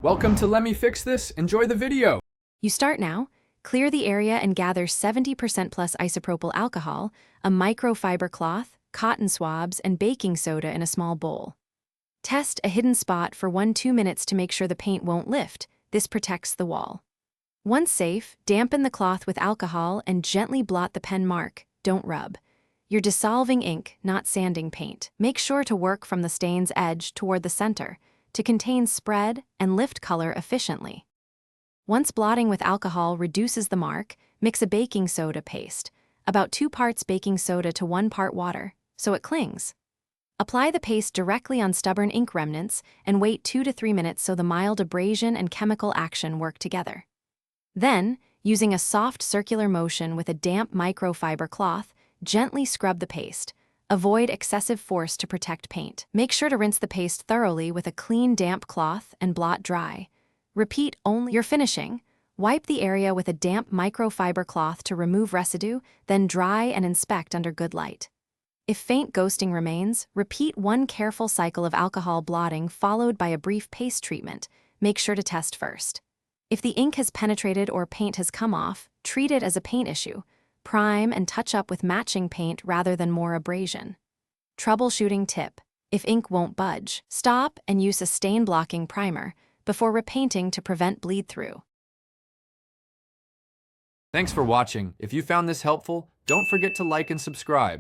Welcome to Let Me Fix This. Enjoy the video. You start now, clear the area and gather 70% plus isopropyl alcohol, a microfiber cloth, cotton swabs, and baking soda in a small bowl. Test a hidden spot for 1-2 minutes to make sure the paint won't lift. This protects the wall. Once safe, dampen the cloth with alcohol and gently blot the pen mark. Don't rub. You're dissolving ink, not sanding paint. Make sure to work from the stain's edge toward the center to contain spread and lift color efficiently. Once blotting with alcohol reduces the mark, mix a baking soda paste, about 2 parts baking soda to 1 part water, so it clings. Apply the paste directly on stubborn ink remnants and wait 2 to 3 minutes so the mild abrasion and chemical action work together. Then, using a soft circular motion with a damp microfiber cloth, gently scrub the paste. Avoid excessive force to protect paint. Make sure to rinse the paste thoroughly with a clean, damp cloth and blot dry. Repeat only. You're finishing. Wipe the area with a damp microfiber cloth to remove residue, then dry and inspect under good light. If faint ghosting remains, repeat 1 careful cycle of alcohol blotting followed by a brief paste treatment. Make sure to test first. If the ink has penetrated or paint has come off, treat it as a paint issue. Prime and touch up with matching paint rather than more abrasion. Troubleshooting tip: if ink won't budge, stop and use a stain-blocking primer before repainting to prevent bleed-through. Thanks for watching. If you found this helpful, don't forget to like and subscribe.